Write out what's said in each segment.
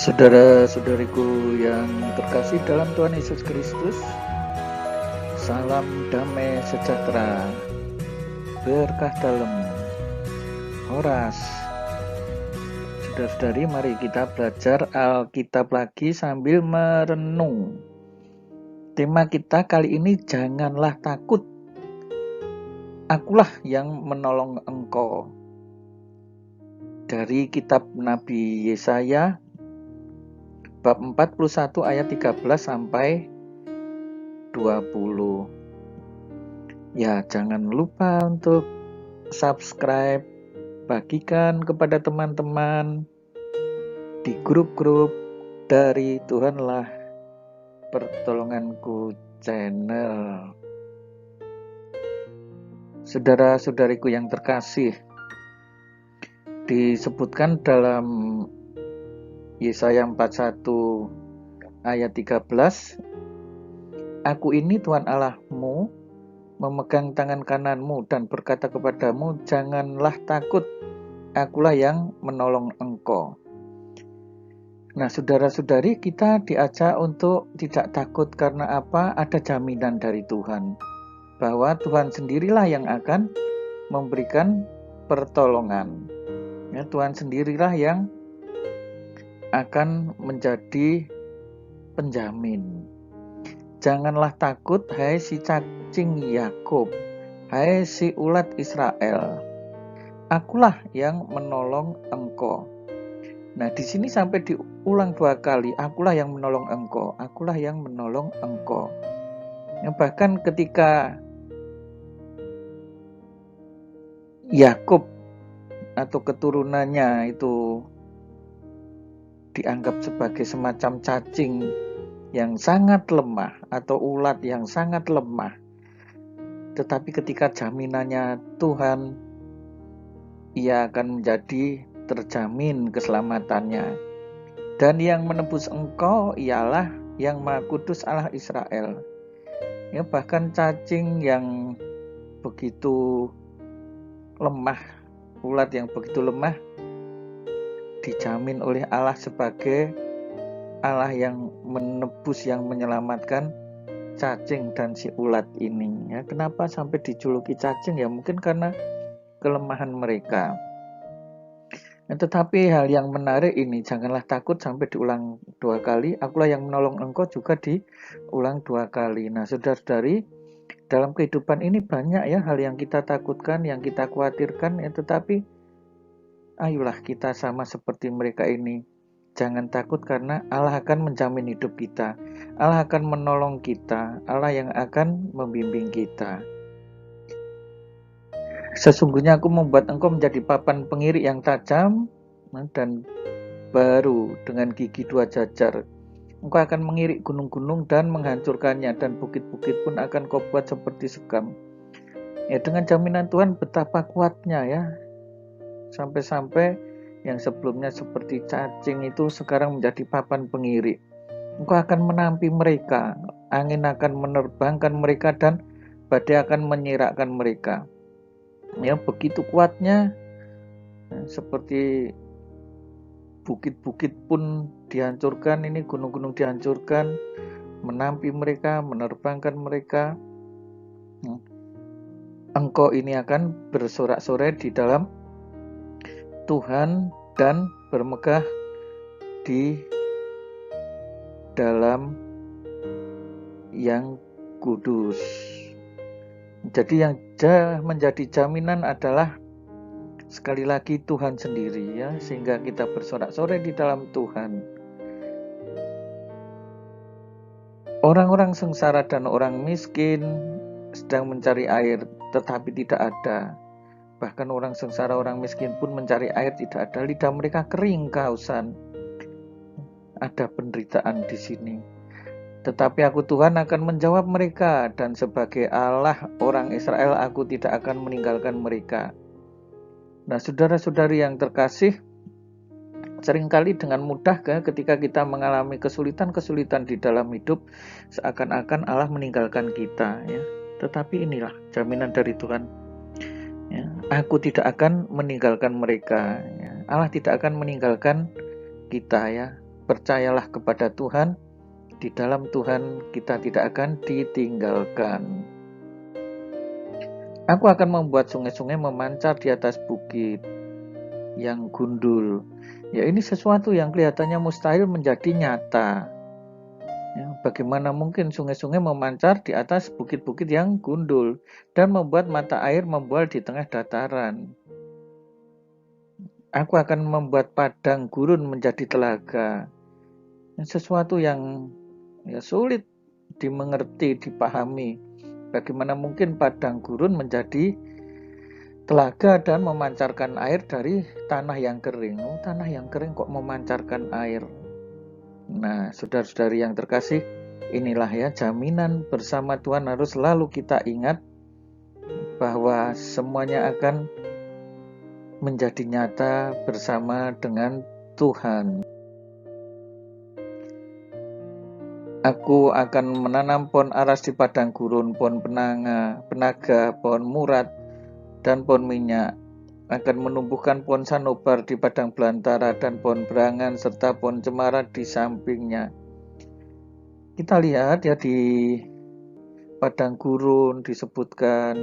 Saudara-saudariku yang terkasih dalam Tuhan Yesus Kristus, salam damai sejahtera, berkah dalam, Horas. Saudara-saudari, mari kita belajar Alkitab lagi sambil merenung. Tema kita kali ini, janganlah takut, akulah yang menolong engkau. Dari kitab Nabi Yesaya, bab 41 ayat 13 sampai 20. Ya, jangan lupa untuk subscribe, bagikan kepada teman-teman di grup-grup dari Tuhanlah Pertolonganku channel. Saudara-saudariku yang terkasih, disebutkan dalam Yesaya 41 ayat 13, Aku ini Tuhan Allahmu, memegang tangan kananmu dan berkata kepadamu, janganlah takut, akulah yang menolong engkau. Nah, saudara-saudari, kita diajak untuk tidak takut karena apa? Ada jaminan dari Tuhan, bahwa Tuhan sendirilah yang akan memberikan pertolongan. Ya, Tuhan sendirilah yang akan menjadi penjamin. Janganlah takut, hai si cacing Yakub, hai si ulat Israel. Akulah yang menolong engkau. Nah, di sini sampai diulang 2 kali, akulah yang menolong engkau, akulah yang menolong engkau. Ya, bahkan ketika Yakub atau keturunannya itu dianggap sebagai semacam cacing yang sangat lemah atau ulat yang sangat lemah, tetapi ketika jaminannya Tuhan, ia akan menjadi terjamin keselamatannya. Dan yang menebus engkau ialah yang Maha Kudus Allah Israel. Ya, bahkan cacing yang begitu lemah, ulat yang begitu lemah, dijamin oleh Allah sebagai Allah yang menebus, yang menyelamatkan cacing dan si ulat ini. Ya, kenapa sampai dijuluki cacing? Ya mungkin karena kelemahan mereka. Nah, tetapi hal yang menarik ini, janganlah takut sampai diulang 2 kali, akulah yang menolong engkau juga diulang 2 kali. Nah, saudara-saudari, dalam kehidupan ini banyak ya hal yang kita takutkan, yang kita khawatirkan, ya, tetapi ayolah kita sama seperti mereka ini. Jangan takut karena Allah akan menjamin hidup kita. Allah akan menolong kita. Allah yang akan membimbing kita. Sesungguhnya aku membuat engkau menjadi papan pengirik yang tajam dan baru dengan gigi 2 jajar. Engkau akan mengirik gunung-gunung dan menghancurkannya, dan bukit-bukit pun akan kau buat seperti sekam. Ya, dengan jaminan Tuhan betapa kuatnya ya. Sampai-sampai yang sebelumnya seperti cacing itu sekarang menjadi papan pengirik. Engkau akan menampi mereka, angin akan menerbangkan mereka dan badai akan menyirakkan mereka. Ya, begitu kuatnya, seperti bukit-bukit pun dihancurkan, ini gunung-gunung dihancurkan, menampi mereka, menerbangkan mereka. Engkau ini akan bersorak-sorai di dalam Tuhan dan bermegah di dalam yang kudus. Jadi yang menjadi jaminan adalah sekali lagi Tuhan sendiri ya, sehingga kita bersorak-sorai di dalam Tuhan. Orang-orang sengsara dan orang miskin sedang mencari air tetapi tidak ada. Bahkan orang sengsara, orang miskin pun mencari air tidak ada, lidah mereka kering kehausan. Ada penderitaan di sini. Tetapi aku Tuhan akan menjawab mereka, dan sebagai Allah orang Israel aku tidak akan meninggalkan mereka. Nah, saudara-saudari yang terkasih, seringkali dengan mudah ketika kita mengalami kesulitan-kesulitan di dalam hidup, seakan-akan Allah meninggalkan kita ya. Tetapi inilah jaminan dari Tuhan. Ya, aku tidak akan meninggalkan mereka. Ya. Allah tidak akan meninggalkan kita ya. percayalah kepada Tuhan, di dalam Tuhan kita tidak akan ditinggalkan. Aku akan membuat sungai-sungai memancar di atas bukit yang gundul. Ya, ini sesuatu yang kelihatannya mustahil menjadi nyata. Ya, bagaimana mungkin sungai-sungai memancar di atas bukit-bukit yang gundul dan membuat mata air membual di tengah dataran. Aku akan membuat padang gurun menjadi telaga. Sesuatu yang sulit dimengerti, dipahami. Bagaimana mungkin padang gurun menjadi telaga dan memancarkan air dari tanah yang kering. Tanah yang kering kok memancarkan air. Nah, saudara-saudari yang terkasih, inilah ya jaminan bersama Tuhan harus selalu kita ingat bahwa semuanya akan menjadi nyata bersama dengan Tuhan. Aku akan menanam pohon aras di padang gurun, pohon penaga, pohon murat, dan pohon minyak. Akan menumbuhkan pohon sanobar di padang belantara dan pohon berangan serta pohon cemara di sampingnya. Kita lihat ya di padang gurun disebutkan,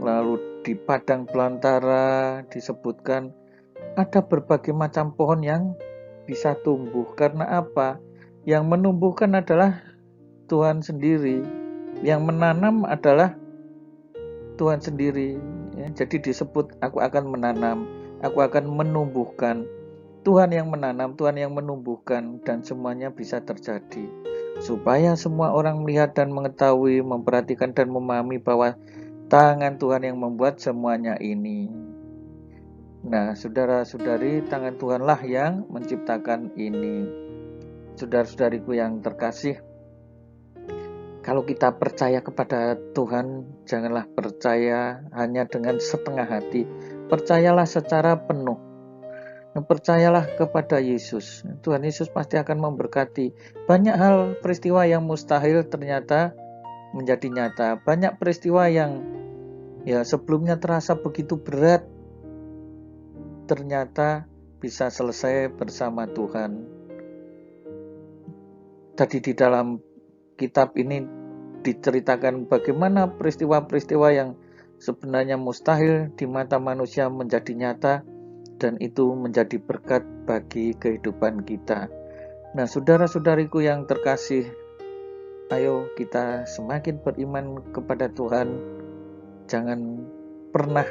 lalu di padang belantara disebutkan ada berbagai macam pohon yang bisa tumbuh. Karena apa? Yang menumbuhkan adalah Tuhan sendiri, yang menanam adalah Tuhan sendiri. Ya, jadi disebut aku akan menanam, aku akan menumbuhkan. Tuhan yang menanam, Tuhan yang menumbuhkan, dan semuanya bisa terjadi. Supaya semua orang melihat dan mengetahui, memperhatikan dan memahami bahwa tangan Tuhan yang membuat semuanya ini. Nah, saudara-saudari, tangan Tuhanlah yang menciptakan ini. Saudara-saudariku yang terkasih, kalau kita percaya kepada Tuhan, janganlah percaya hanya dengan setengah hati. Percayalah secara penuh. Percayalah kepada Yesus. Tuhan Yesus pasti akan memberkati. Banyak hal peristiwa yang mustahil ternyata menjadi nyata. Banyak peristiwa yang sebelumnya terasa begitu berat, ternyata bisa selesai bersama Tuhan. Tadi di dalam kitab ini diceritakan bagaimana peristiwa-peristiwa yang sebenarnya mustahil di mata manusia menjadi nyata, dan itu menjadi berkat bagi kehidupan kita. Nah, saudara-saudariku yang terkasih, ayo kita semakin beriman kepada Tuhan. Jangan pernah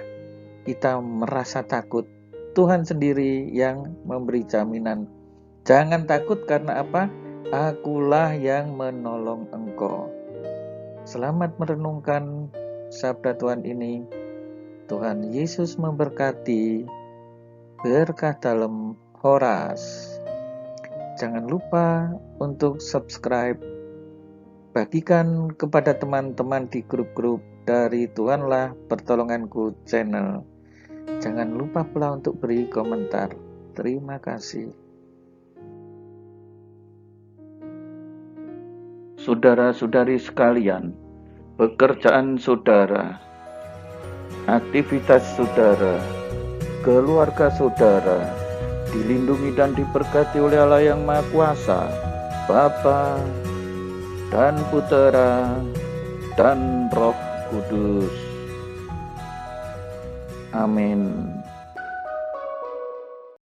kita merasa takut. Tuhan sendiri yang memberi jaminan. Jangan takut karena apa? Akulah yang menolong engkau. Selamat merenungkan sabda Tuhan ini. Tuhan Yesus memberkati. Berkah dalam Horas. Jangan lupa untuk subscribe. Bagikan kepada teman-teman di grup-grup dari Tuhanlah Pertolonganku channel. Jangan lupa pula untuk beri komentar. Terima kasih. Saudara-saudari sekalian, pekerjaan saudara, aktivitas saudara, keluarga saudara dilindungi dan diberkati oleh Allah yang Maha Kuasa, Bapa dan Putera dan Roh Kudus. Amin.